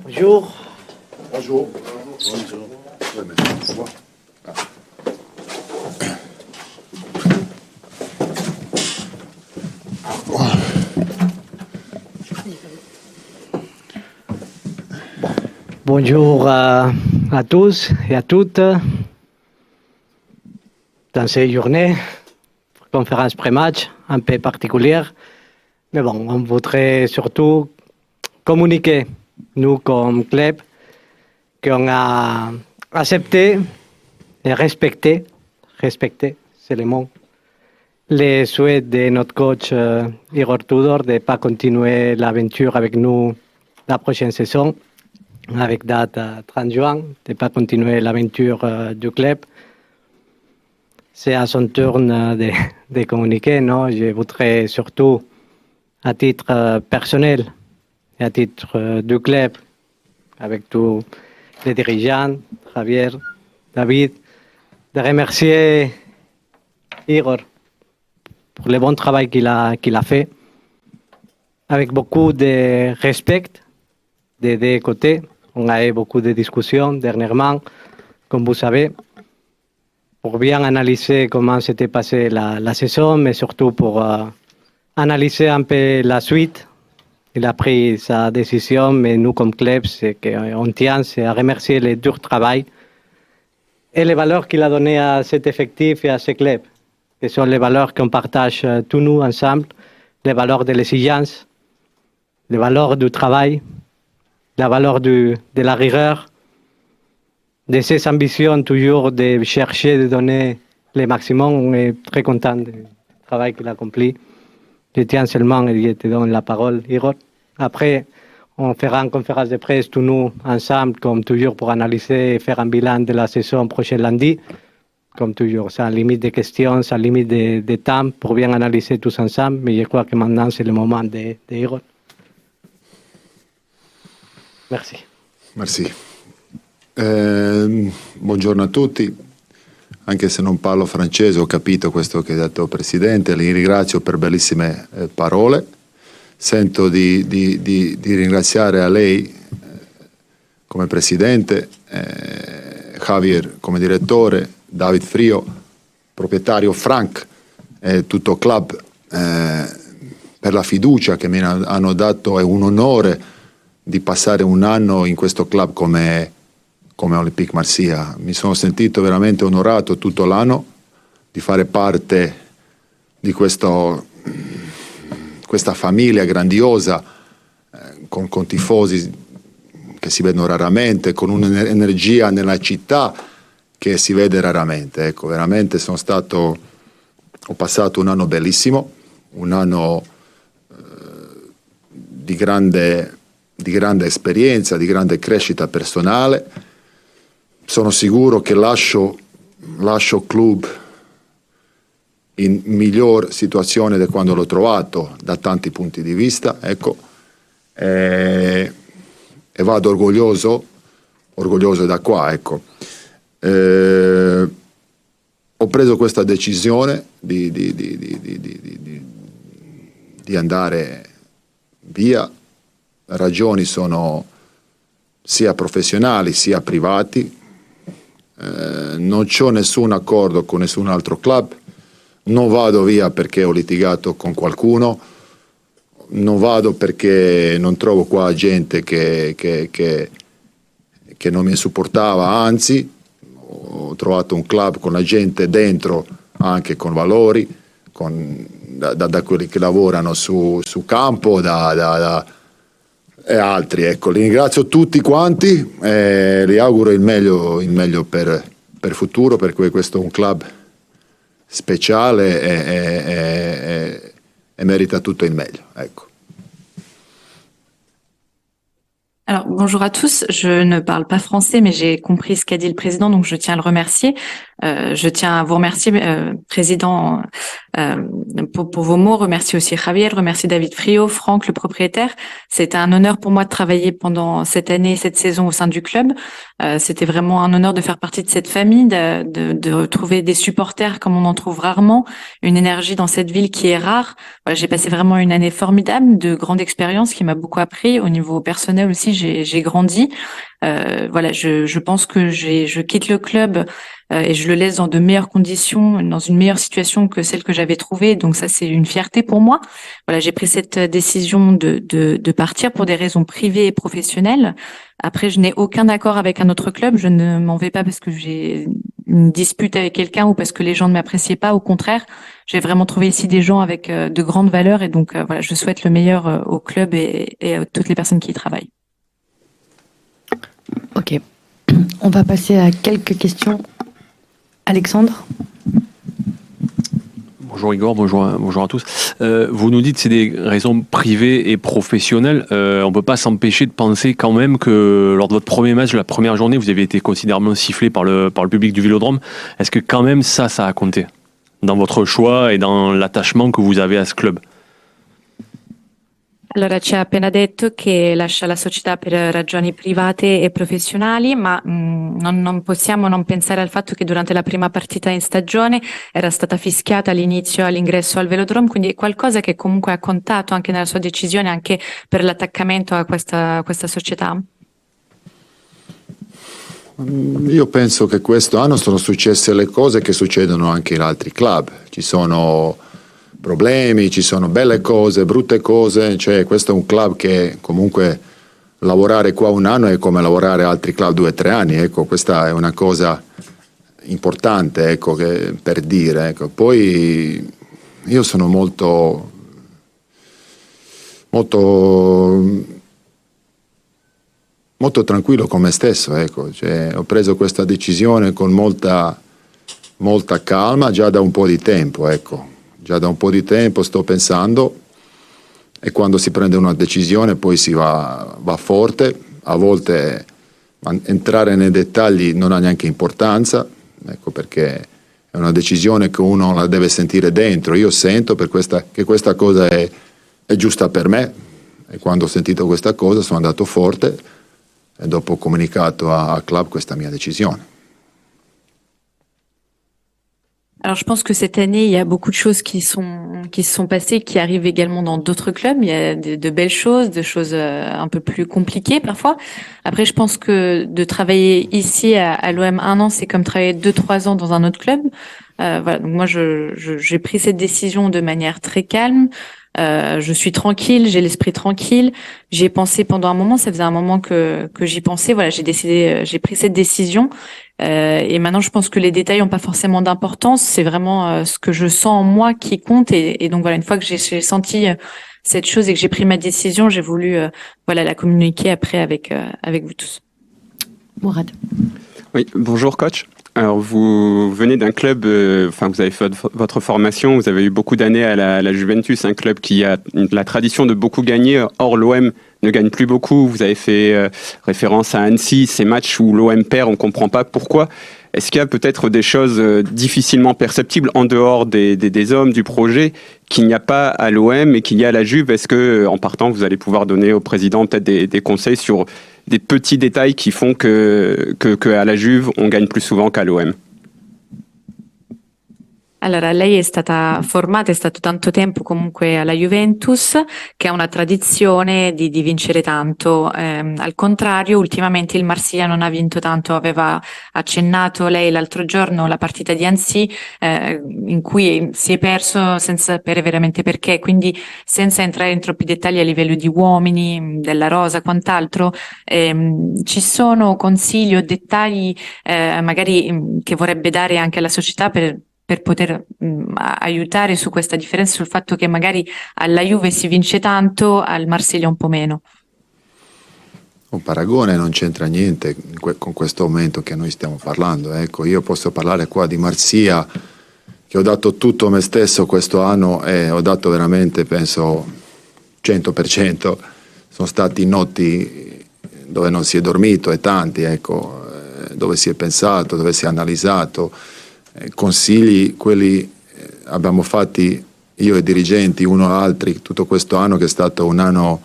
Bonjour. Bonjour. Bonjour. Ouais, mais au revoir. Ah. Bonjour à tous et à toutes. Dans ces journées, conférence pré-match un peu particulière. Mais bon, on voudrait surtout communiquer, nous comme club, qu'on a accepté et respecté, c'est le mot, les souhaits de notre coach Igor Tudor de ne pas continuer l'aventure avec nous la prochaine saison, avec date 30 juin, de ne pas continuer l'aventure du club. C'est à son tour de communiquer, non? Je voudrais surtout, à titre personnel et à titre du club, avec tous les dirigeants, Javier, David, de remercier Igor pour le bon travail qu'il a fait, avec beaucoup de respect des deux côtés. On a eu beaucoup de discussions dernièrement, comme vous savez, pour bien analyser comment s'était passée la saison, mais surtout pour analyser un peu la suite. Il a pris sa décision, mais nous, comme club, c'est qu'on tient à remercier le dur travail et les valeurs qu'il a données à cet effectif et à ce club, qui sont les valeurs qu'on partage tous nous ensemble, les valeurs de l'exigence, les valeurs du travail, la valeur de la rigueur, de ces ambitions toujours de chercher de donner le maximum. On est très content du travail qu'il a accompli. Je tiens seulement et je te donne la parole, Igor. Après, on fera une conférence de presse tous nous ensemble, comme toujours, pour analyser et faire un bilan de la saison prochaine lundi. Comme toujours, sans limite de questions, sans limite de temps, pour bien analyser tous ensemble. Mais je crois que maintenant, c'est le moment de Igor. Merci. Merci. Buongiorno a tutti. Anche se non parlo francese, ho capito questo che ha detto il Presidente. Li ringrazio per bellissime parole. Sento di ringraziare a lei come Presidente, Javier come Direttore, David Frio, proprietario, Frank e tutto il club per la fiducia che mi hanno dato. È un onore di passare un anno in questo club come Olympique Marsiglia. Mi sono sentito veramente onorato tutto l'anno di fare parte di questa famiglia grandiosa con tifosi che si vedono raramente, con un'energia nella città che si vede raramente. Ecco, veramente ho passato un anno bellissimo, un anno di grande esperienza, di grande crescita personale. Sono sicuro che lascio il club in miglior situazione di quando l'ho trovato, da tanti punti di vista, ecco, e vado orgoglioso da qua, ecco. Ho preso questa decisione di andare via. Ragioni sono sia professionali sia privati. Non c'ho nessun accordo con nessun altro club, non vado via perché ho litigato con qualcuno, non vado perché non trovo qua gente che non mi supportava, anzi ho trovato un club con la gente dentro, anche con valori, da quelli che lavorano su campo, e altri. Ecco, li ringrazio tutti quanti e li auguro il meglio per futuro, perché questo è un club speciale e merita tutto il meglio. Ecco. Alors, bonjour à tous. Je ne parle pas français, mais j'ai compris ce qu'a dit le président, donc je tiens à le remercier. Je tiens à vous remercier, Président, pour vos mots. Remercier aussi Javier, remercier David Frio, Franck, le propriétaire. C'était un honneur pour moi de travailler pendant cette année, cette saison au sein du club. C'était vraiment un honneur de faire partie de cette famille, de retrouver des supporters comme on en trouve rarement, une énergie dans cette ville qui est rare. Voilà, j'ai passé vraiment une année formidable, de grande expérience qui m'a beaucoup appris. Au niveau personnel aussi, j'ai grandi. Voilà, je pense que je quitte le club et je le laisse dans de meilleures conditions, dans une meilleure situation que celle que j'avais trouvée. Donc ça, c'est une fierté pour moi. Voilà, j'ai pris cette décision de partir pour des raisons privées et professionnelles. Après, je n'ai aucun accord avec un autre club. Je ne m'en vais pas parce que j'ai une dispute avec quelqu'un ou parce que les gens ne m'appréciaient pas. Au contraire, j'ai vraiment trouvé ici des gens avec de grandes valeurs et donc voilà, je souhaite le meilleur au club et à toutes les personnes qui y travaillent. Ok. On va passer à quelques questions. Alexandre? Bonjour Igor, bonjour à tous. Vous nous dites que c'est des raisons privées et professionnelles. On ne peut pas s'empêcher de penser quand même que lors de votre premier match, la première journée, vous avez été considérablement sifflé par le public du Vélodrome. Est-ce que quand même ça a compté dans votre choix et dans l'attachement que vous avez à ce club? Allora, ci ha appena detto che lascia la società per ragioni private e professionali, ma non possiamo non pensare al fatto che durante la prima partita in stagione era stata fischiata all'ingresso al Velodrome, quindi è qualcosa che comunque ha contato anche nella sua decisione, anche per l'attaccamento a questa società? Io penso che questo anno sono successe le cose che succedono anche in altri club. Ci sono problemi, ci sono belle cose, brutte cose, cioè questo è un club che comunque lavorare qua un anno è come lavorare altri club 2 o 3 anni, ecco, questa è una cosa importante, ecco, per dire, ecco. Poi io sono molto tranquillo con me stesso, ecco, cioè, ho preso questa decisione con molta calma già da un po' di tempo, ecco. Già da un po' di tempo sto pensando e quando si prende una decisione poi si va forte, a volte entrare nei dettagli non ha neanche importanza, ecco, perché è una decisione che uno la deve sentire dentro. Io sento che questa cosa è giusta per me e quando ho sentito questa cosa sono andato forte e dopo ho comunicato al club questa mia décision. Alors, je pense que cette année, il y a beaucoup de choses qui se sont passées, qui arrivent également dans d'autres clubs. Il y a de belles choses, de choses un peu plus compliquées parfois. Après, je pense que de travailler ici à l'OM 1 an, c'est comme travailler 2-3 ans dans un autre club. Voilà. Donc moi, j'ai pris cette décision de manière très calme. Je suis tranquille, j'ai l'esprit tranquille. J'y ai pensé pendant un moment, ça faisait un moment que j'y pensais. Voilà, j'ai pris cette décision. Et maintenant, je pense que les détails n'ont pas forcément d'importance. C'est vraiment ce que je sens en moi qui compte. Et donc voilà, une fois que j'ai senti cette chose et que j'ai pris ma décision, j'ai voulu voilà la communiquer après avec vous tous. Mourad. Oui, bonjour coach. Alors vous venez d'un club, vous avez fait votre formation, vous avez eu beaucoup d'années à la Juventus, un club qui a la tradition de beaucoup gagner. Or l'OM ne gagne plus beaucoup. Vous avez fait référence à Annecy, ces matchs où l'OM perd, on ne comprend pas pourquoi. Est-ce qu'il y a peut-être des choses difficilement perceptibles en dehors des hommes, du projet, qu'il n'y a pas à l'OM et qu'il y a à la Juve? Est-ce que, en partant, vous allez pouvoir donner au président peut-être des conseils sur des petits détails qui font que à la Juve, on gagne plus souvent qu'à l'OM? Allora, lei è stata formata, è stato tanto tempo comunque alla Juventus, che ha una tradizione di vincere tanto. Al contrario, ultimamente il Marsiglia non ha vinto tanto. Aveva accennato lei l'altro giorno la partita di Annecy, in cui si è perso senza sapere veramente perché. Quindi, senza entrare in troppi dettagli a livello di uomini, della rosa, quant'altro, ci sono consigli o dettagli magari che vorrebbe dare anche alla società per poter aiutare su questa differenza, sul fatto che magari alla Juve si vince tanto, al Marsiglia un po' meno. Un paragone non c'entra niente con questo aumento che noi stiamo parlando. Ecco, io posso parlare qua di Marsiglia, che ho dato tutto me stesso questo anno e ho dato veramente, penso, 100%. Sono stati notti dove non si è dormito e tanti, ecco, dove si è pensato, dove si è analizzato. Consigli, quelli abbiamo fatti io e i dirigenti uno altri tutto questo anno, che è stato un anno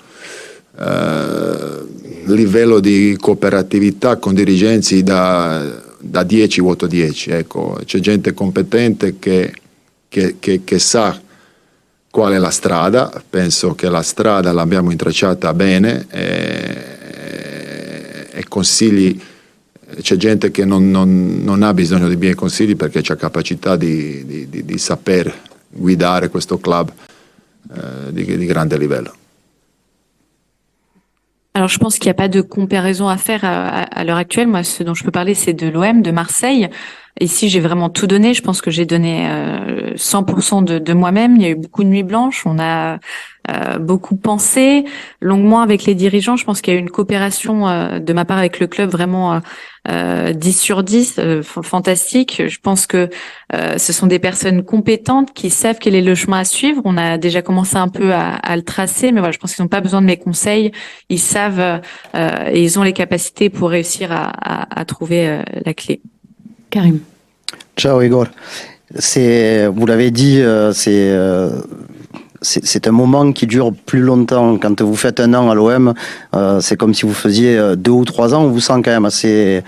livello di cooperatività con dirigenti da 10 voto 10, ecco. C'è gente competente che sa qual è la strada. Penso che la strada l'abbiamo intracciata bene consigli, c'è gente che non ha bisogno di miei consigli perché c'ha capacità di saper guidare questo club di grande livello. Alors, je pense qu'il n'y a pas de comparaison à faire à l'heure actuelle. Moi, ce dont je peux parler, c'est de l'OM, de Marseille. Ici, j'ai vraiment tout donné. Je pense que j'ai donné 100% de moi-même. Il y a eu beaucoup de nuits blanches. On a beaucoup pensé longuement avec les dirigeants. Je pense qu'il y a eu une coopération de ma part avec le club vraiment 10 sur 10, fantastique. Je pense que ce sont des personnes compétentes qui savent quel est le chemin à suivre. On a déjà commencé un peu à le tracer, mais voilà, je pense qu'ils n'ont pas besoin de mes conseils. Ils savent et ils ont les capacités pour réussir à trouver la clé. Karim. Ciao Igor. Vous l'avez dit, c'est un moment qui dure plus longtemps. Quand vous faites un an à l'OM, c'est comme si vous faisiez 2 ou 3 ans. On vous sent quand même assez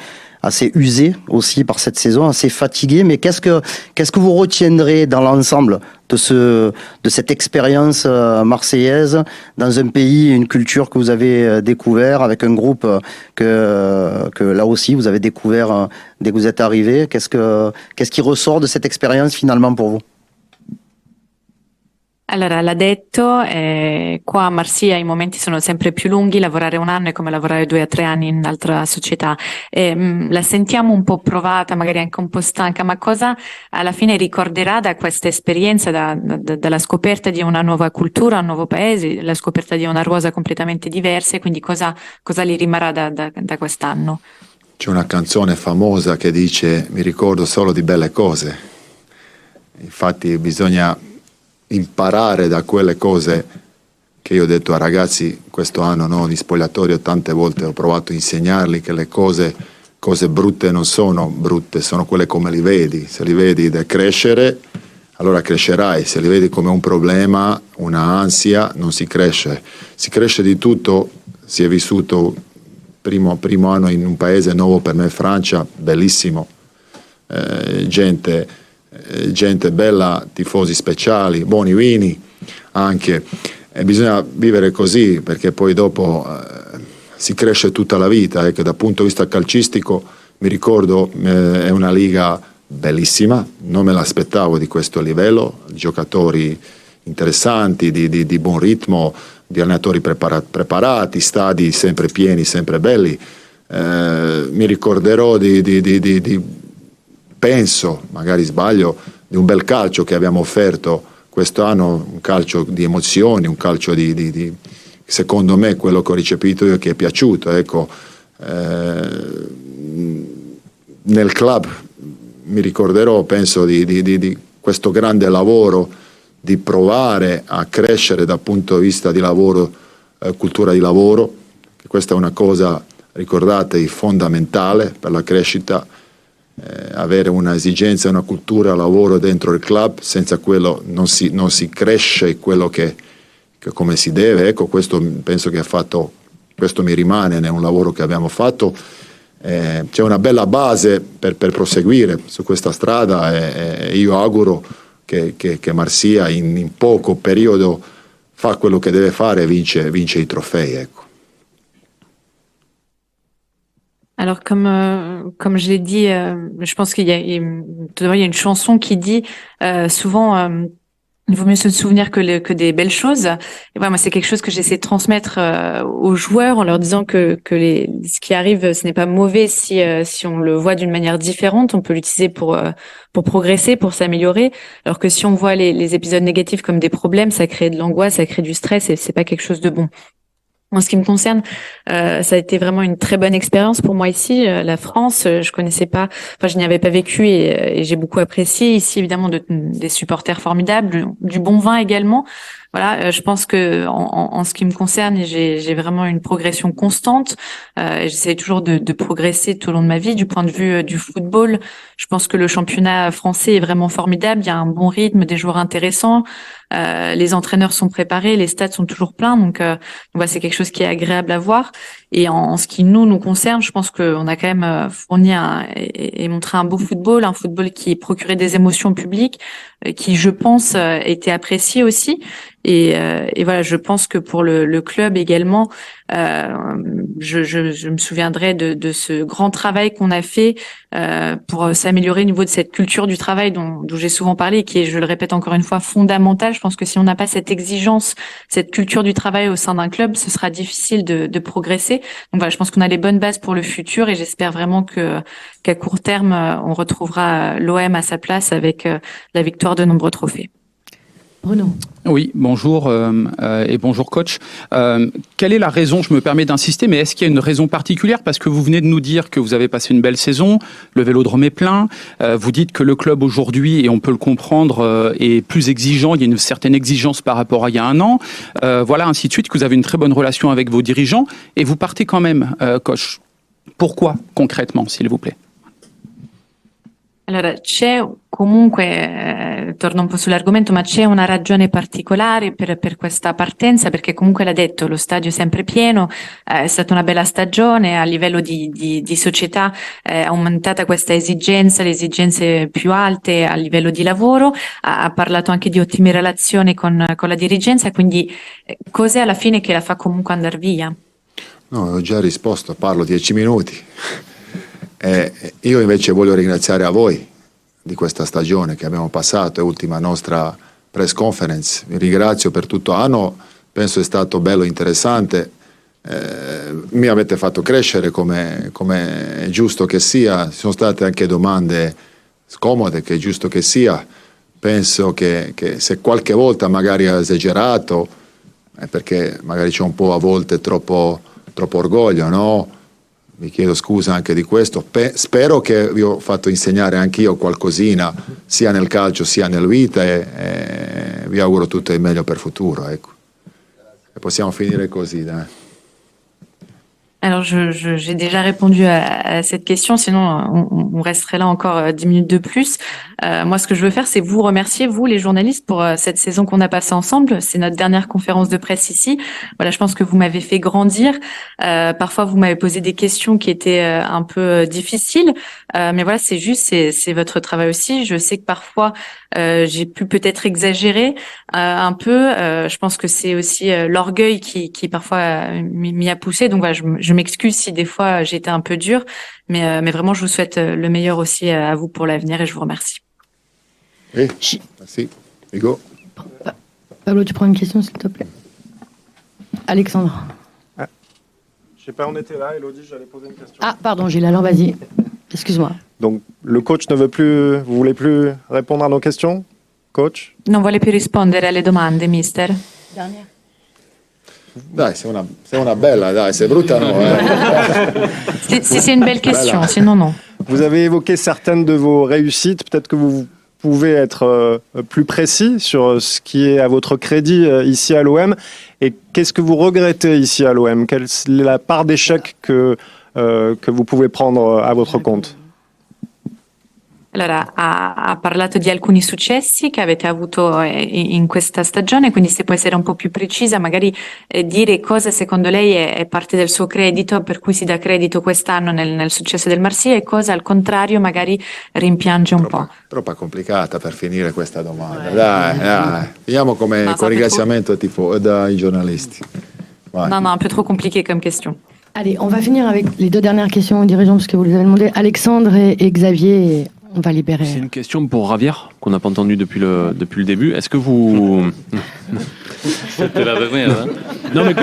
usé aussi par cette saison, assez fatigué. Mais qu'est-ce que vous retiendrez dans l'ensemble de cette expérience marseillaise dans un pays, une culture que vous avez découvert avec un groupe que là aussi vous avez découvert dès que vous êtes arrivé. Qu'est-ce qui ressort de cette expérience finalement pour vous? Allora, l'ha detto, qua a Marsiglia i momenti sono sempre più lunghi, lavorare un anno è come lavorare 2 a 3 anni in un'altra società. La sentiamo un po' provata, magari anche un po' stanca, ma cosa alla fine ricorderà da questa esperienza, dalla scoperta di una nuova cultura, un nuovo paese, la scoperta di una rosa completamente diversa, e quindi cosa gli rimarrà da quest'anno? C'è una canzone famosa che dice mi ricordo solo di belle cose. Infatti bisogna imparare da quelle cose che io ho detto ai ragazzi questo anno, no, di spogliatorio. Tante volte ho provato a insegnarli che le cose brutte non sono brutte, sono quelle come li vedi. Se li vedi da crescere, allora crescerai. Se li vedi come un problema, una ansia, non si cresce. Si cresce di tutto. Si è vissuto primo anno in un paese nuovo per me, Francia, bellissimo, gente bella, tifosi speciali, buoni vini anche, e bisogna vivere così perché poi dopo si cresce tutta la vita. Ecco, dal punto di vista calcistico mi ricordo è una liga bellissima, non me l'aspettavo di questo livello, giocatori interessanti, di buon ritmo, di allenatori preparati, stadi sempre pieni, sempre belli. Mi ricorderò penso, magari sbaglio, di un bel calcio che abbiamo offerto quest'anno, un calcio di emozioni, un calcio di secondo me quello che ho ricepito io che è piaciuto. Ecco, nel club mi ricorderò, penso, di questo grande lavoro, di provare a crescere dal punto di vista di lavoro, cultura di lavoro, che questa è una cosa, ricordate, fondamentale per la crescita. Avere un'esigenza, una cultura lavoro dentro il club, senza quello non si cresce quello che come si deve. Ecco, questo penso che questo mi rimane nel lavoro che abbiamo fatto. C'è una bella base per proseguire su questa strada e io auguro che Marsiglia in poco periodo fa quello che deve fare e vince i trofei, ecco. Alors comme je l'ai dit, je pense qu'il y a une chanson qui dit souvent il vaut mieux se souvenir que des belles choses. Et voilà, moi c'est quelque chose que j'essaie de transmettre aux joueurs en leur disant que ce qui arrive ce n'est pas mauvais si on le voit d'une manière différente, on peut l'utiliser pour progresser, pour s'améliorer. Alors que si on voit les épisodes négatifs comme des problèmes, ça crée de l'angoisse, ça crée du stress et c'est pas quelque chose de bon. En ce qui me concerne, ça a été vraiment une très bonne expérience pour moi ici. La France, je connaissais pas, enfin je n'y avais pas vécu et j'ai beaucoup apprécié. Ici, évidemment, des supporters formidables, du bon vin également. Voilà, je pense que en ce qui me concerne, j'ai vraiment une progression constante. J'essaie toujours de progresser tout au long de ma vie. Du point de vue du football, je pense que le championnat français est vraiment formidable. Il y a un bon rythme, des joueurs intéressants. Les entraîneurs sont préparés, les stades sont toujours pleins, donc voilà, c'est quelque chose qui est agréable à voir. Et en ce qui nous concerne, je pense qu'on a quand même fourni et montré un beau football, un football qui procurait des émotions au public, qui, je pense, était apprécié aussi. Et voilà, je pense que pour le club également, je me souviendrai de ce grand travail qu'on a fait pour s'améliorer au niveau de cette culture du travail dont j'ai souvent parlé, qui est, je le répète encore une fois, fondamentale. Je pense que si on n'a pas cette exigence, cette culture du travail au sein d'un club, ce sera difficile de progresser. Donc voilà, je pense qu'on a les bonnes bases pour le futur et j'espère vraiment qu'à court terme, on retrouvera l'OM à sa place avec la victoire de nombreux trophées. Bruno. Oui, bonjour et bonjour coach. Quelle est la raison, je me permets d'insister, mais est-ce qu'il y a une raison particulière? Parce que vous venez de nous dire que vous avez passé une belle saison, le Vélodrome est plein, vous dites que le club aujourd'hui, et on peut le comprendre, est plus exigeant, il y a une certaine exigence par rapport à il y a un an, voilà, ainsi de suite, que vous avez une très bonne relation avec vos dirigeants, et vous partez quand même, coach. Pourquoi concrètement, s'il vous plaît? Allora, c'è comunque, torno un po' sull'argomento, ma c'è una ragione particolare per questa partenza, perché comunque l'ha detto, lo stadio è sempre pieno, è stata una bella stagione, a livello di società è aumentata questa esigenza, le esigenze più alte a livello di lavoro, ha parlato anche di ottime relazioni con la dirigenza, quindi cos'è alla fine che la fa comunque andare via? No, ho già risposto, parlo 10 minuti. Io invece voglio ringraziare a voi di questa stagione che abbiamo passato, è l'ultima nostra press conference. Vi ringrazio per tutto l'anno, penso è stato bello, interessante. Mi avete fatto crescere come è giusto che sia. Ci sono state anche domande scomode, che è giusto che sia. Penso che se qualche volta magari ho esagerato, è perché magari c'è un po' a volte troppo orgoglio, no? Vi chiedo scusa anche di questo. Spero che vi ho fatto insegnare anch'io qualcosina, sia nel calcio sia nella vita, e vi auguro tutto il meglio per il futuro. Ecco. E possiamo finire così, dai. Alors, j'ai déjà répondu à cette question, sinon on resterait là encore 10 minutes de plus. Moi, ce que je veux faire, c'est vous remercier, vous les journalistes, pour cette saison qu'on a passée ensemble. C'est notre dernière conférence de presse ici. Voilà, je pense que vous m'avez fait grandir. Parfois, vous m'avez posé des questions qui étaient un peu difficiles, mais voilà, c'est juste, c'est votre travail aussi. Je sais que parfois, j'ai pu peut-être exagérer un peu. Je pense que c'est aussi l'orgueil qui parfois m'y a poussé. Donc voilà, je m'excuse si des fois j'ai été un peu dure, mais vraiment je vous souhaite le meilleur aussi à vous pour l'avenir et je vous remercie. Oui, merci. Hugo. Pablo, tu prends une question s'il te plaît. Alexandre. Je sais pas, on était là, Elodie, j'allais poser une question. Ah, pardon, Gilles, alors vas-y. Excuse-moi. Donc, le coach ne veut plus, vous voulez plus répondre à nos questions, coach? Non vuole più rispondere alle domande, mister? Dernière. Dai, sei una bella, dai, sei brutta no. Si c'est une belle question, sinon non. Vous avez évoqué certaines de vos réussites, peut-être que vous pouvez être plus précis sur ce qui est à votre crédit ici à l'OM, et qu'est-ce que vous regrettez ici à l'OM? Quelle est la part d'échec que vous pouvez prendre à votre compte? Allora, ha parlato di alcuni successi che avete avuto in questa stagione, quindi se può essere un po' più precisa, magari dire cosa secondo lei è parte del suo credito, per cui si dà credito quest'anno nel successo del Marsiglia, e cosa al contrario magari rimpiange un po'. Troppo complicata per finire questa domanda. Dai. Finiamo con ringraziamento dai giornalisti. Vai. Non, un peu trop compliqué comme question. Allez, on va finir avec les deux dernières questions aux dirigeants, parce que vous les avez demandé. Alexandre et Xavier, et on va libérer. C'est une question pour Javier, qu'on n'a pas entendu depuis le début. Est-ce que vous... C'était la dernière, hein? Non, mais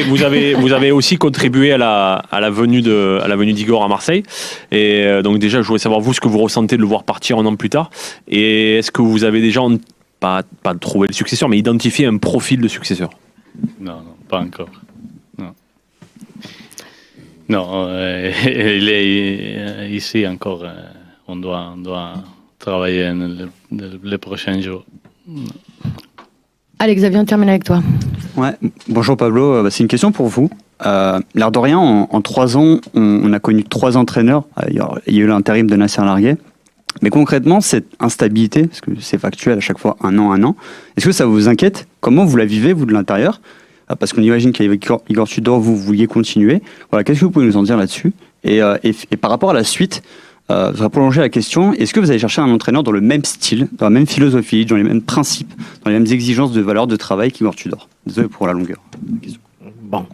vous avez aussi contribué à la venue d'Igor à Marseille. Et donc déjà, je voulais savoir vous ce que vous ressentez de le voir partir un an plus tard. Et est-ce que vous avez déjà, pas trouvé le successeur, mais identifié un profil de successeur? Non, pas encore. Non, il est ici encore. On doit travailler les prochains jours. Allez, Xavier, on termine avec toi. Ouais. Bonjour Pablo, c'est une question pour vous. L'air de rien, en 3 ans, on a connu 3 entraîneurs. Il y a eu l'intérim de Nasser Larguet. Mais concrètement, cette instabilité, parce que c'est factuel à chaque fois, un an, est-ce que ça vous inquiète? Comment vous la vivez, vous, de l'intérieur? Parce qu'on imagine qu'avec Igor Tudor, vous vouliez continuer. Voilà, qu'est-ce que vous pouvez nous en dire là-dessus? Et par rapport à la suite, Je voudrais prolonger la question. Est-ce que vous allez chercher un entraîneur dans le même style, dans la même philosophie, dans les mêmes principes, dans les mêmes exigences de valeur de travail qu'Igor Tudor? Désolé pour la longueur. Bon.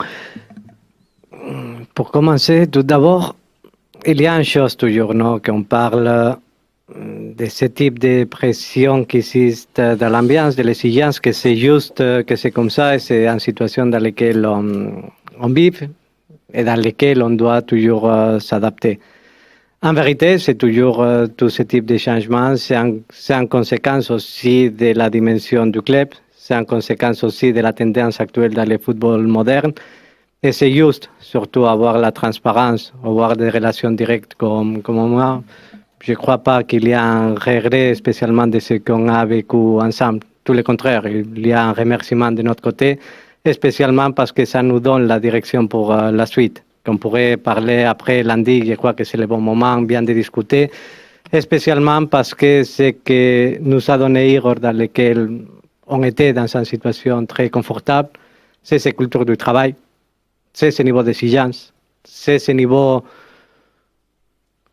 Pour commencer, tout d'abord, il y a une chose toujours, non, qu'on parle de ce type de pression qui existe dans l'ambiance, de l'exigence, que c'est juste, que c'est comme ça, et c'est une situation dans laquelle on vit et dans laquelle on doit toujours s'adapter. En vérité, c'est toujours tout ce type de changement, c'est en conséquence aussi de la dimension du club, c'est en conséquence aussi de la tendance actuelle dans le football moderne. Et c'est juste, surtout, avoir la transparence, avoir des relations directes comme moi. Je ne crois pas qu'il y a un regret spécialement de ce qu'on a vécu ensemble. Tout le contraire, il y a un remerciement de notre côté, spécialement parce que ça nous donne la direction pour la suite. Qu'on pourrait parler après lundi, je crois que c'est le bon moment bien de discuter, spécialement parce que ce que nous a donné Igor dans lequel on était dans une situation très confortable, c'est cette culture du travail, c'est ce niveau d'exigence, c'est ce niveau,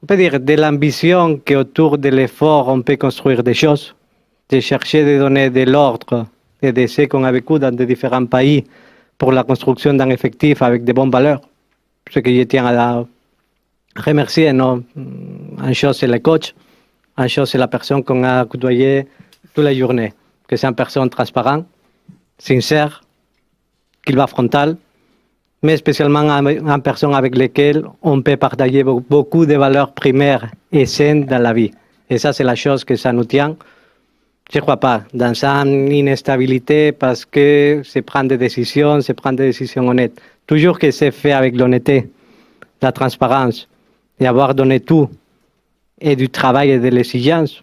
on peut dire, de l'ambition qu'autour de l'effort, on peut construire des choses, de chercher de donner de l'ordre et de ce qu'on a vécu dans des différents pays pour la construction d'un effectif avec de bonnes valeurs. Ce que je tiens à remercier, non, une chose c'est le coach, une chose c'est la personne qu'on a côtoyée toute la journée, que c'est une personne transparente, sincère, qui va frontal, mais spécialement une personne avec laquelle on peut partager beaucoup de valeurs primaires et saines dans la vie. Et ça, c'est la chose que ça nous tient. Je ne crois pas dans une instabilité parce que c'est prendre des décisions honnêtes. Toujours que c'est fait avec l'honnêteté, la transparence et avoir donné tout et du travail et de l'exigence,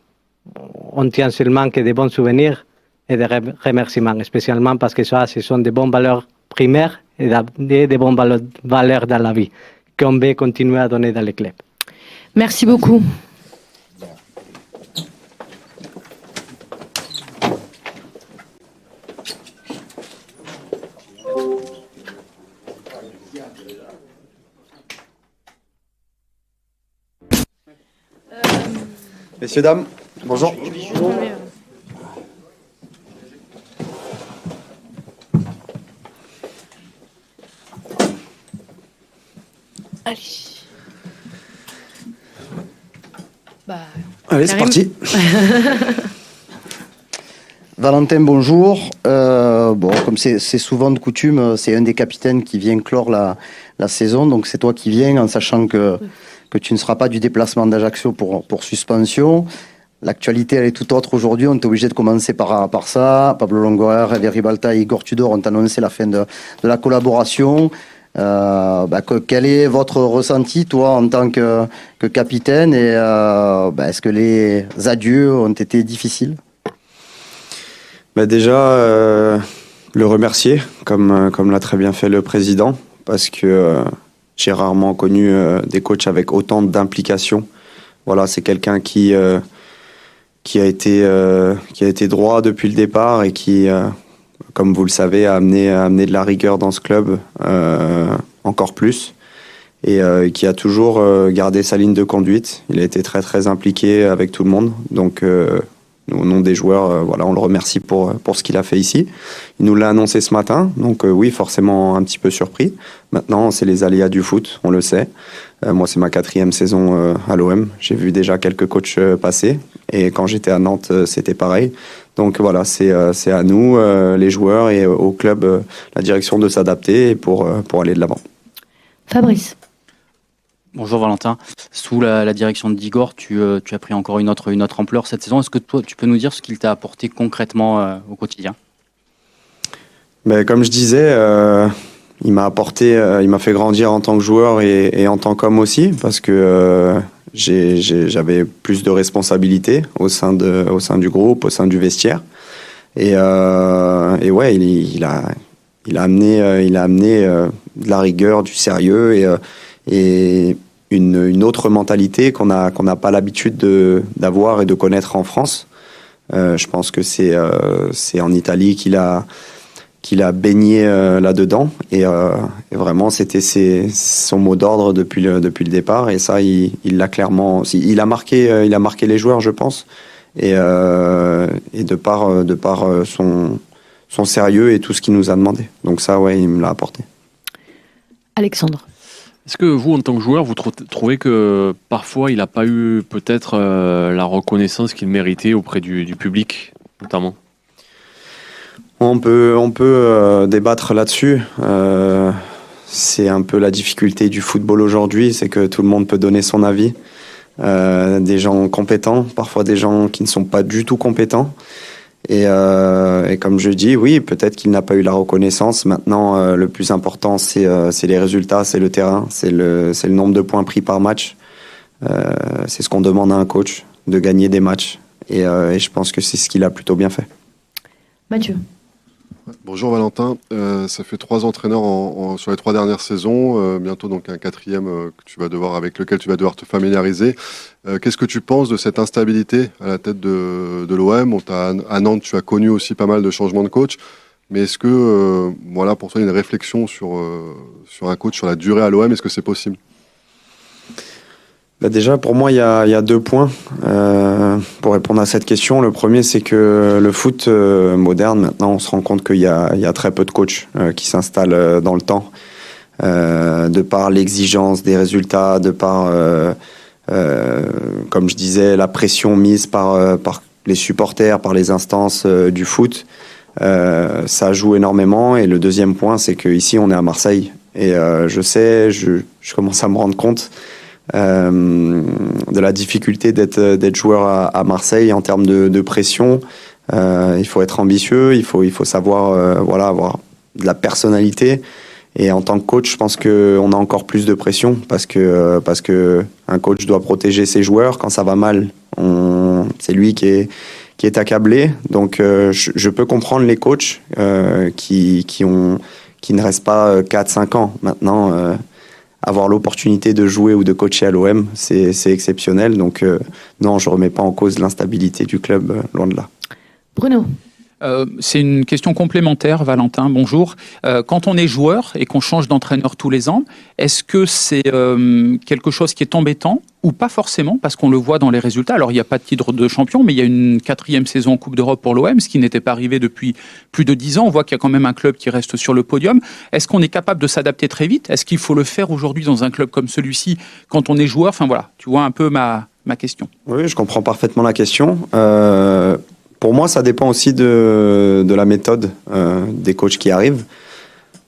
on tient seulement que des bons souvenirs et des remerciements, spécialement parce que ça, ce sont des bonnes valeurs primaires et des bonnes valeurs dans la vie qu'on veut continuer à donner dans les clubs. Merci beaucoup. Messieurs, dames, bonjour. Allez, c'est parti. Valentin, bonjour. Bon, comme c'est souvent de coutume, c'est un des capitaines qui vient clore la saison. Donc c'est toi qui viens en sachant que tu ne seras pas du déplacement d'Ajaccio pour suspension. L'actualité, elle est tout autre aujourd'hui. On est obligé de commencer par ça. Pablo Longoria, Javier Ribalta et Igor Tudor ont annoncé la fin de la collaboration. Quel est votre ressenti, toi, en tant que capitaine, et est-ce que les adieux ont été difficiles? Déjà, le remercier, comme l'a très bien fait le président, parce que j'ai rarement connu des coachs avec autant d'implication. Voilà, c'est quelqu'un qui a été droit depuis le départ et qui, comme vous le savez, a amené de la rigueur dans ce club, encore plus, et qui a toujours gardé sa ligne de conduite. Il a été très très impliqué avec tout le monde, donc au nom des joueurs, voilà, on le remercie pour ce qu'il a fait ici. Il nous l'a annoncé ce matin, donc oui, forcément un petit peu surpris. Maintenant, c'est les aléas du foot, on le sait. Moi, c'est ma 4e saison à l'OM. J'ai vu déjà quelques coachs passer, et quand j'étais à Nantes, c'était pareil. Donc voilà, c'est à nous, les joueurs, et au club, la direction de s'adapter pour aller de l'avant. Fabrice. Bonjour Valentin. Sous la direction d'Igor, tu as pris encore une autre ampleur cette saison. Est-ce que toi, tu peux nous dire ce qu'il t'a apporté concrètement au quotidien? Comme je disais, il m'a fait grandir en tant que joueur et en tant qu'homme aussi, parce que j'avais plus de responsabilités au sein du groupe, au sein du vestiaire. Et ouais, il a amené de la rigueur, du sérieux et une autre mentalité qu'on n'a pas l'habitude d'avoir et de connaître en France. Je pense que c'est en Italie qu'il a qu'il a baigné là-dedans. Et vraiment, c'était son mot d'ordre depuis le départ. Et ça, il l'a clairement. Il a marqué les joueurs, je pense. Et de par son sérieux et tout ce qu'il nous a demandé. Donc ça, ouais, il me l'a apporté. Alexandre. Est-ce que vous, en tant que joueur, vous trouvez que parfois il n'a pas eu peut-être la reconnaissance qu'il méritait auprès du public, notamment ? On peut débattre là-dessus. C'est un peu la difficulté du football aujourd'hui, c'est que tout le monde peut donner son avis. Des gens compétents, parfois des gens qui ne sont pas du tout compétents. Et comme je dis, oui, peut-être qu'il n'a pas eu la reconnaissance. Maintenant, le plus important, c'est les résultats, c'est le terrain, c'est le nombre de points pris par match. C'est ce qu'on demande à un coach, de gagner des matchs. Et je pense que c'est ce qu'il a plutôt bien fait. Mathieu. Bonjour Valentin, ça fait 3 entraîneurs sur les 3 dernières saisons, bientôt donc un 4e avec lequel tu vas devoir te familiariser. Qu'est-ce que tu penses de cette instabilité à la tête de l'OM ? À Nantes, tu as connu aussi pas mal de changements de coach, mais est-ce que, pour toi, il y a une réflexion sur un coach, sur la durée à l'OM, est-ce que c'est possible ? Déjà, pour moi, il y a 2 points pour répondre à cette question. Le premier, c'est que le foot moderne, maintenant, on se rend compte qu'il y a très peu de coachs qui s'installent dans le temps, de par l'exigence des résultats, de par, comme je disais, la pression mise par les supporters, par les instances du foot. Ça joue énormément. Et le deuxième point, c'est qu'ici, on est à Marseille. Et je commence à me rendre compte de la difficulté d'être joueur à Marseille en termes de pression. Il faut être ambitieux, il faut savoir avoir de la personnalité. Et en tant que coach, je pense qu'on a encore plus de pression parce que un coach doit protéger ses joueurs. Quand ça va mal, c'est lui qui est accablé. Donc je peux comprendre les coachs qui ne restent pas 4-5 ans. Maintenant, avoir l'opportunité de jouer ou de coacher à l'OM, c'est exceptionnel. Donc non, je ne remets pas en cause l'instabilité du club, loin de là. Bruno. C'est une question complémentaire, Valentin, bonjour. Quand on est joueur et qu'on change d'entraîneur tous les ans, est-ce que c'est quelque chose qui est embêtant ou pas forcément, parce qu'on le voit dans les résultats? Alors, il n'y a pas de titre de champion, mais il y a une 4e saison en Coupe d'Europe pour l'OM, ce qui n'était pas arrivé depuis plus de 10 ans. On voit qu'il y a quand même un club qui reste sur le podium. Est-ce qu'on est capable de s'adapter très vite? Est-ce qu'il faut le faire aujourd'hui dans un club comme celui-ci, quand on est joueur? Enfin voilà, tu vois un peu ma question. Oui, je comprends parfaitement la question. Pour moi, ça dépend aussi de la méthode des coachs qui arrivent.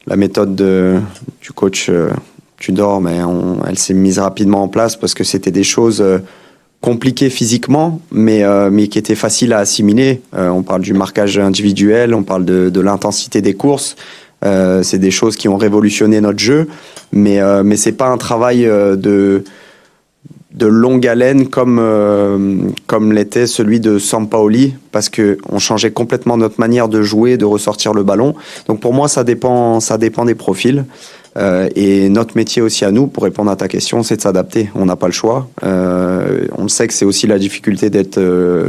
La méthode du coach Tudor, mais elle s'est mise rapidement en place parce que c'était des choses compliquées physiquement, mais qui étaient faciles à assimiler. On parle du marquage individuel, on parle de l'intensité des courses. C'est des choses qui ont révolutionné notre jeu, mais c'est pas un travail de longue haleine comme l'était celui de Sampaoli, parce qu'on changeait complètement notre manière de jouer, de ressortir le ballon. Donc pour moi, ça dépend des profils. Et notre métier aussi à nous, pour répondre à ta question, c'est de s'adapter. On n'a pas le choix. On le sait que c'est aussi la difficulté d'être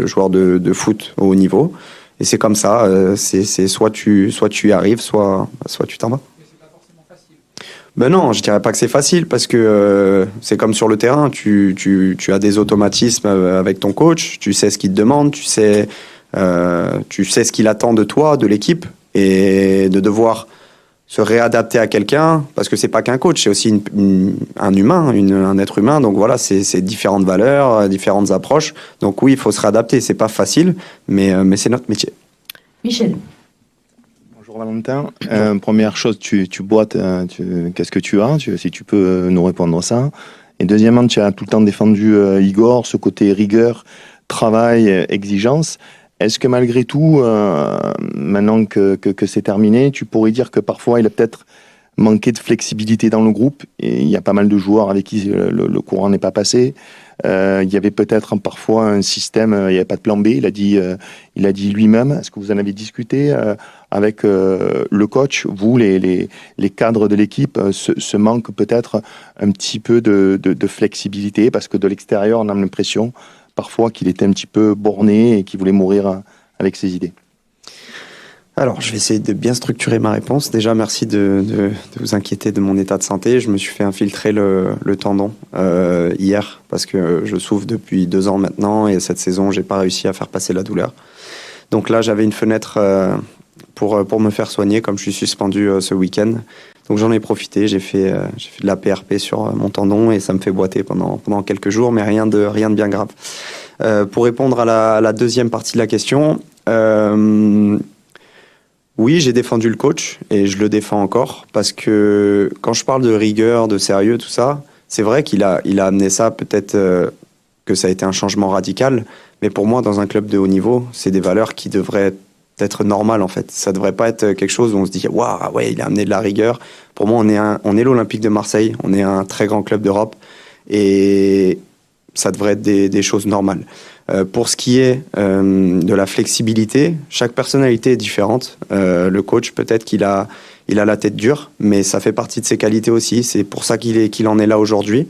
joueur de foot au haut niveau. Et c'est comme ça. C'est soit tu y arrives, soit tu t'en vas. Ben non, je dirais pas que c'est facile parce que c'est comme sur le terrain, tu as des automatismes avec ton coach, tu sais ce qu'il te demande, tu sais ce qu'il attend de toi, de l'équipe, et de devoir se réadapter à quelqu'un, parce que c'est pas qu'un coach, c'est aussi un humain, un être humain, donc voilà, c'est différentes valeurs, différentes approches, donc oui, il faut se réadapter, c'est pas facile, mais c'est notre métier. Michel. Bonjour Valentin. Première chose, tu boites, qu'est-ce que tu as, si tu peux nous répondre ça. Et deuxièmement, tu as tout le temps défendu Igor, ce côté rigueur, travail, exigence. Est-ce que malgré tout, maintenant que c'est terminé, tu pourrais dire que parfois il a peut-être manqué de flexibilité dans le groupe, et il y a pas mal de joueurs avec qui le courant n'est pas passé. Il y avait peut-être parfois un système, il n'y avait pas de plan B, il a dit lui-même. Est-ce que vous en avez discuté avec le coach, vous, les cadres de l'équipe, ce manque peut-être un petit peu de flexibilité, parce que de l'extérieur on a l'impression parfois qu'il était un petit peu borné et qu'il voulait mourir avec ses idées. Alors, je vais essayer de bien structurer ma réponse. Déjà, merci de vous inquiéter de mon état de santé. Je me suis fait infiltrer le tendon hier parce que je souffre depuis 2 ans maintenant et cette saison, j'ai pas réussi à faire passer la douleur. Donc là, j'avais une fenêtre pour me faire soigner comme je suis suspendu ce week-end. Donc j'en ai profité, j'ai fait de la PRP sur mon tendon et ça me fait boiter pendant quelques jours, mais rien de bien grave. Pour répondre à la deuxième partie de la question, oui, j'ai défendu le coach et je le défends encore parce que quand je parle de rigueur, de sérieux, tout ça, c'est vrai qu'il a amené ça, peut-être que ça a été un changement radical, mais pour moi, dans un club de haut niveau, c'est des valeurs qui devraient être normales en fait. Ça devrait pas être quelque chose où on se dit waouh, ouais, il a amené de la rigueur. Pour moi, on est l'Olympique de Marseille, on est un très grand club d'Europe et ça devrait être des choses normales. Pour ce qui est de la flexibilité, chaque personnalité est différente. Le coach, peut-être qu'il a la tête dure, mais ça fait partie de ses qualités aussi. C'est pour ça qu'il en est là aujourd'hui.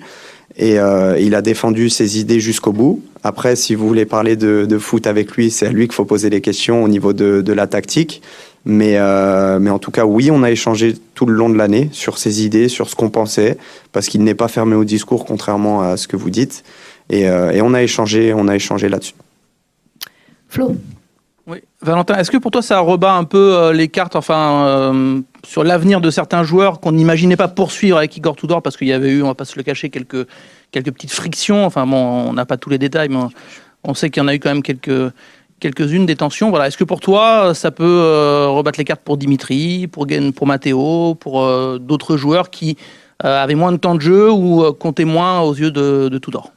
Et il a défendu ses idées jusqu'au bout. Après, si vous voulez parler de foot avec lui, c'est à lui qu'il faut poser les questions au niveau de la tactique. Mais en tout cas, oui, on a échangé tout le long de l'année sur ses idées, sur ce qu'on pensait, parce qu'il n'est pas fermé au discours, contrairement à ce que vous dites. Et on a échangé là-dessus. Flo. Oui. Valentin, est-ce que pour toi ça rebat un peu les cartes sur l'avenir de certains joueurs qu'on n'imaginait pas poursuivre avec Igor Tudor parce qu'il y avait eu, on va pas se le cacher, quelques petites frictions. Enfin bon, on n'a pas tous les détails, mais on sait qu'il y en a eu quand même quelques-unes des tensions. Voilà. Est-ce que pour toi ça peut rebattre les cartes pour Dimitri, pour Matteo, pour d'autres joueurs qui avaient moins de temps de jeu ou comptaient moins aux yeux de Tudor?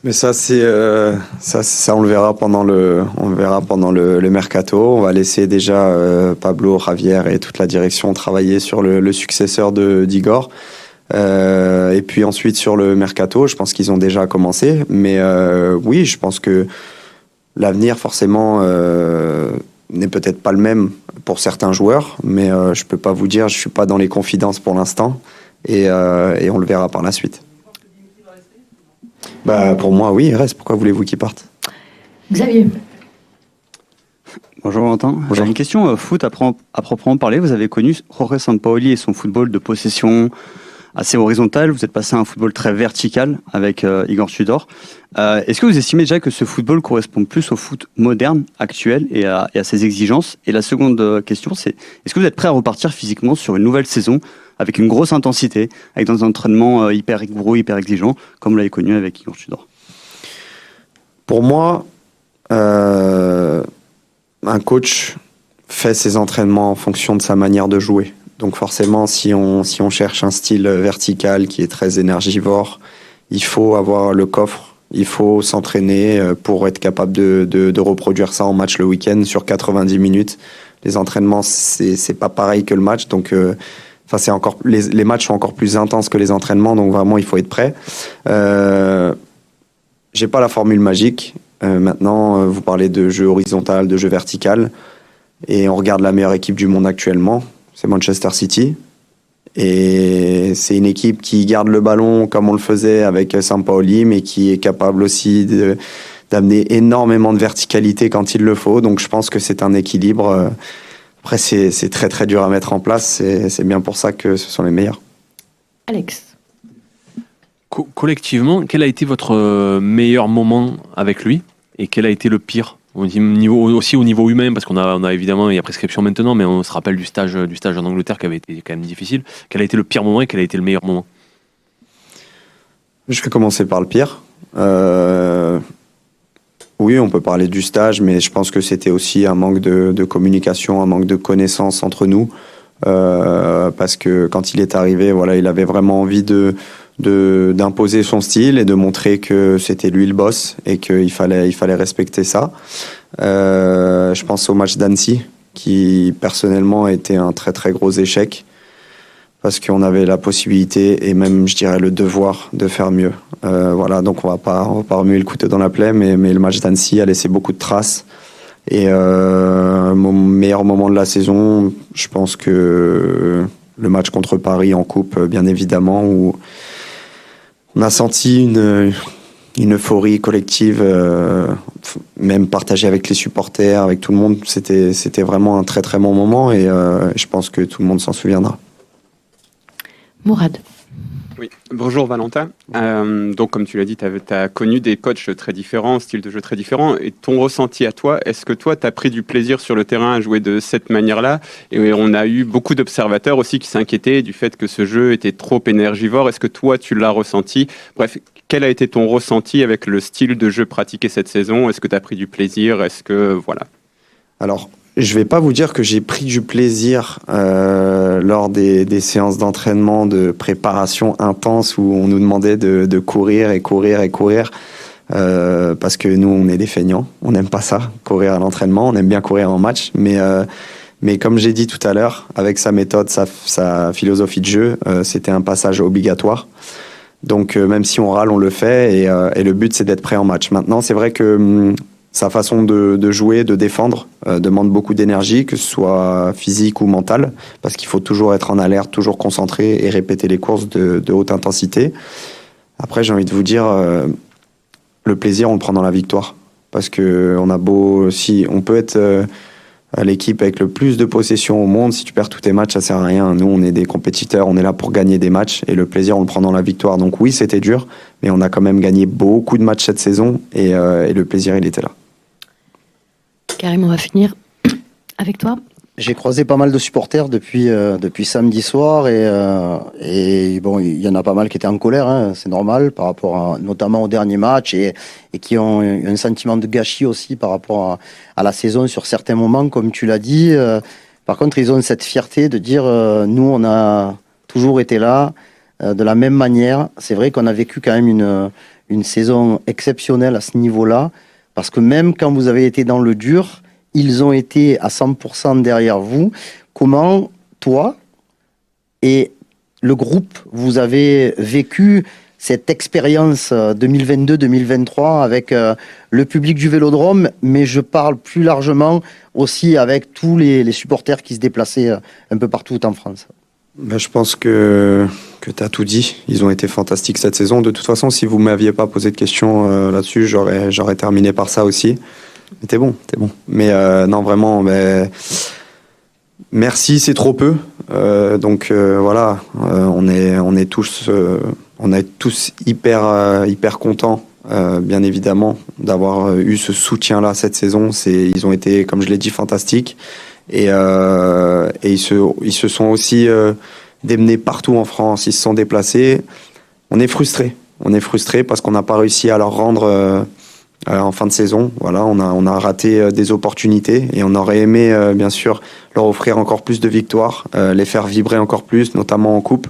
Mais ça, on le verra pendant le mercato. On va laisser déjà Pablo, Javier et toute la direction travailler sur le successeur d'Igor. Et puis ensuite sur le mercato, je pense qu'ils ont déjà commencé. Mais oui, je pense que l'avenir forcément n'est peut-être pas le même pour certains joueurs. Mais je peux pas vous dire, je suis pas dans les confidences pour l'instant. Et on le verra par la suite. Pour moi, oui, il reste. Pourquoi voulez-vous qu'il parte? Xavier. Bonjour Valentin. J'ai une question foot à proprement parler. Vous avez connu Jorge Sampaoli et son football de possession assez horizontal. Vous êtes passé à un football très vertical avec Igor Tudor. Est-ce que vous estimez déjà que ce football correspond plus au foot moderne actuel et à ses exigences? Et la seconde question, c'est est-ce que vous êtes prêt à repartir physiquement sur une nouvelle saison avec une grosse intensité, avec des entraînements hyper rigoureux, hyper exigeants, comme vous l'avez connu avec Igor Tudor? Pour moi, un coach fait ses entraînements en fonction de sa manière de jouer. Donc forcément, si on cherche un style vertical qui est très énergivore, il faut avoir le coffre, il faut s'entraîner pour être capable de reproduire ça en match le week-end sur 90 minutes. Les entraînements, c'est pas pareil que le match, donc c'est encore les matchs sont encore plus intenses que les entraînements, donc vraiment il faut être prêt. J'ai pas la formule magique. Maintenant, vous parlez de jeu horizontal, de jeu vertical, et on regarde la meilleure équipe du monde actuellement, c'est Manchester City. Et c'est une équipe qui garde le ballon comme on le faisait avec Sampaoli, mais qui est capable aussi d'amener énormément de verticalité quand il le faut. Donc je pense que c'est un équilibre. Après, c'est très très dur à mettre en place. C'est bien pour ça que ce sont les meilleurs. Alex. Collectivement, quel a été votre meilleur moment avec lui et quel a été le pire? Aussi au niveau humain, parce qu'on a évidemment, il y a prescription maintenant, mais on se rappelle du stage en Angleterre qui avait été quand même difficile. Quel a été le pire moment et quel a été le meilleur moment? Je vais commencer par le pire. Oui, on peut parler du stage, mais je pense que c'était aussi un manque de communication, un manque de connaissance entre nous. Parce que quand il est arrivé, voilà, il avait vraiment envie d'imposer son style et de montrer que c'était lui le boss et qu'il fallait respecter ça. Je pense au match d'Annecy, qui personnellement a été un très très gros échec. Parce qu'on avait la possibilité et même, je dirais, le devoir de faire mieux. Voilà, donc on va pas remuer le couteau dans la plaie, mais le match d'Annecy a laissé beaucoup de traces. Et mon meilleur moment de la saison, je pense que le match contre Paris en coupe, bien évidemment, où on a senti une euphorie collective, même partagée avec les supporters, avec tout le monde. C'était vraiment un très très bon moment et je pense que tout le monde s'en souviendra. Mourad. Oui, bonjour Valentin. Donc comme tu l'as dit, tu as connu des coachs très différents, styles de jeu très différents. Et ton ressenti à toi, est-ce que toi, tu as pris du plaisir sur le terrain à jouer de cette manière-là? Et on a eu beaucoup d'observateurs aussi qui s'inquiétaient du fait que ce jeu était trop énergivore. Est-ce que toi, tu l'as ressenti? Bref, quel a été ton ressenti avec le style de jeu pratiqué cette saison? Est-ce que tu as pris du plaisir? Est-ce que... Voilà. Alors, je vais pas vous dire que j'ai pris du plaisir lors des séances d'entraînement, de préparation intense où on nous demandait de courir et courir et courir parce que nous, on est des feignants. On n'aime pas ça, courir à l'entraînement. On aime bien courir en match. Mais comme j'ai dit tout à l'heure, avec sa méthode, sa philosophie de jeu, c'était un passage obligatoire. Donc, même si on râle, on le fait. Et le but, c'est d'être prêt en match. Maintenant, c'est vrai que sa façon de jouer, de défendre, demande beaucoup d'énergie, que ce soit physique ou mentale, parce qu'il faut toujours être en alerte, toujours concentré et répéter les courses de haute intensité. Après, j'ai envie de vous dire, le plaisir, on le prend dans la victoire. Parce que on peut être à l'équipe avec le plus de possession au monde, si tu perds tous tes matchs, ça sert à rien. Nous, on est des compétiteurs, on est là pour gagner des matchs, et le plaisir, on le prend dans la victoire. Donc oui, c'était dur, mais on a quand même gagné beaucoup de matchs cette saison, et le plaisir, il était là. Karim, on va finir avec toi. J'ai croisé pas mal de supporters depuis samedi soir et bon, il y en a pas mal qui étaient en colère, hein, c'est normal, par rapport notamment au dernier match et qui ont un sentiment de gâchis aussi par rapport à la saison sur certains moments, comme tu l'as dit. Par contre, ils ont cette fierté de dire nous, on a toujours été là de la même manière. C'est vrai qu'on a vécu quand même une saison exceptionnelle à ce niveau-là, parce que même quand vous avez été dans le dur, ils ont été à 100% derrière vous. Comment, toi et le groupe, vous avez vécu cette expérience 2022-2023 avec le public du Vélodrome, mais je parle plus largement aussi avec tous les supporters qui se déplaçaient un peu partout en France? Je pense que tu as tout dit. Ils ont été fantastiques cette saison. De toute façon, si vous ne m'aviez pas posé de questions là-dessus, j'aurais terminé par ça aussi. Mais t'es bon. Mais non, vraiment, merci, c'est trop peu. Donc voilà, on est tous hyper contents, bien évidemment, d'avoir eu ce soutien-là cette saison. Ils ont été, comme je l'ai dit, fantastiques. Et ils se sont aussi démenés partout en France. Ils se sont déplacés. On est frustrés parce qu'on n'a pas réussi à leur rendre en fin de saison. Voilà, on a raté des opportunités et on aurait aimé bien sûr leur offrir encore plus de victoires, les faire vibrer encore plus, notamment en coupe.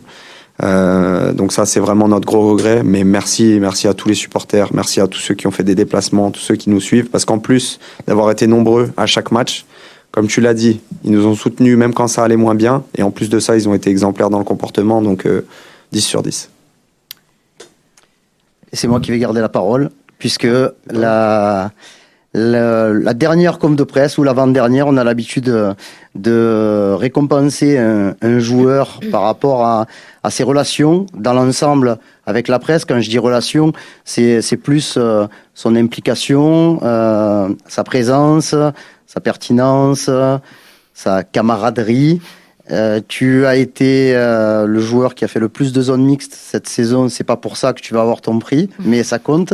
Donc ça, c'est vraiment notre gros regret. Mais merci à tous les supporters, merci à tous ceux qui ont fait des déplacements, tous ceux qui nous suivent, parce qu'en plus d'avoir été nombreux à chaque match, comme tu l'as dit, ils nous ont soutenus même quand ça allait moins bien. Et en plus de ça, ils ont été exemplaires dans le comportement. Donc 10 sur 10. Et c'est moi qui vais garder la parole, puisque la dernière com de presse ou l'avant-dernière, on a l'habitude de récompenser un joueur par rapport à ses relations dans l'ensemble avec la presse. Quand je dis relations, c'est plus son implication, sa présence, sa pertinence, sa camaraderie. Tu as été le joueur qui a fait le plus de zones mixtes cette saison. C'est pas pour ça que tu vas avoir ton prix, mais ça compte.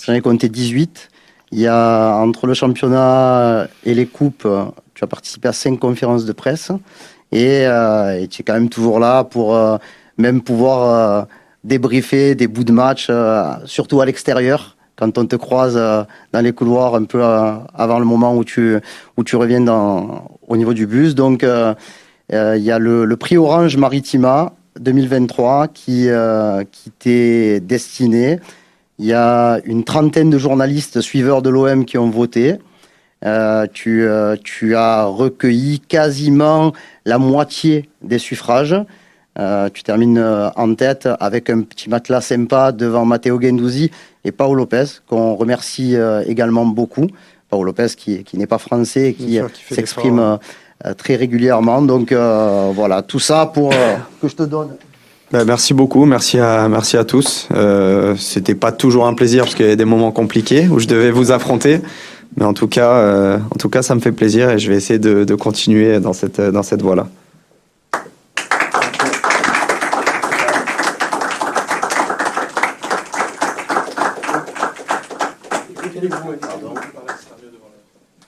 J'en ai compté 18. Il y a, entre le championnat et les coupes, tu as participé à 5 conférences de presse. Et tu es quand même toujours là pour même pouvoir débriefer des bouts de match, surtout à l'extérieur, quand on te croise dans les couloirs un peu avant le moment où tu reviens au niveau du bus. Donc, il y a le prix Orange Maritima 2023 qui t'est destiné. Il y a une trentaine de journalistes suiveurs de l'OM qui ont voté. Tu as recueilli quasiment la moitié des suffrages. Tu termines en tête avec un petit matelas sympa devant Matteo Guendouzi et Paolo Lopez, qu'on remercie également beaucoup. Paolo Lopez qui n'est pas français et qui s'exprime très régulièrement. Donc voilà, tout ça pour que je te donne Merci beaucoup, merci à tous. C'était pas toujours un plaisir parce qu'il y avait des moments compliqués où je devais vous affronter, mais en tout cas, ça me fait plaisir et je vais essayer de continuer dans cette voie-là.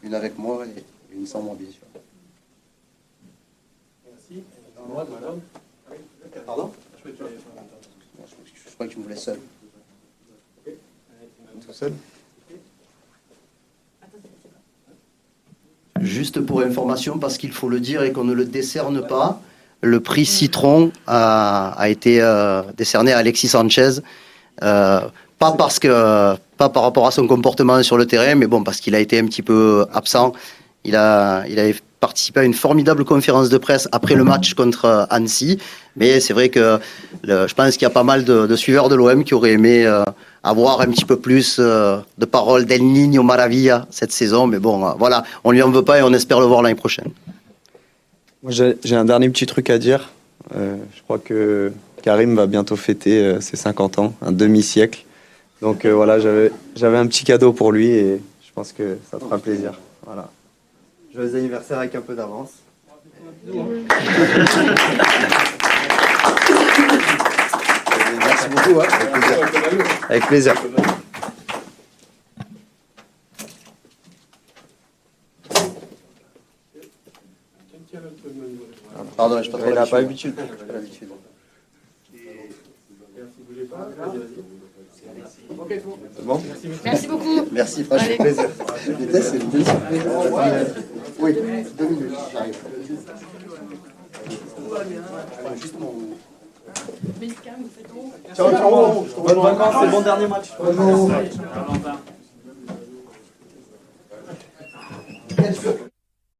Une avec moi et une sans moi, bien sûr. Pardon? Je crois que tu me laisses seul. Tout seul? Juste pour information, parce qu'il faut le dire et qu'on ne le décerne pas, le prix Citron a été décerné à Alexis Sanchez. Pas par rapport à son comportement sur le terrain, mais bon, parce qu'il a été un petit peu absent. Il avait participé à une formidable conférence de presse après le match contre Annecy. Mais c'est vrai que je pense qu'il y a pas mal de suiveurs de l'OM qui auraient aimé avoir un petit peu plus de paroles d'El Niño Maravilla cette saison. Mais bon, voilà, on lui en veut pas et on espère le voir l'année prochaine. Moi, j'ai un dernier petit truc à dire. Je crois que Karim va bientôt fêter ses 50 ans, un demi-siècle. Donc voilà, j'avais un petit cadeau pour lui et je pense que ça te fera plaisir. Voilà. Joyeux anniversaire avec un peu d'avance. Merci beaucoup. Hein. Avec plaisir. Pardon, je n'ai pas l'habitude. C'est bon? Merci beaucoup. Merci, franchement, plaisir. C'est une belle surprise. Oui, 2 minutes, j'arrive. Juste mon... Ciao, ciao. Bonnes vacances, c'est bon dernier match.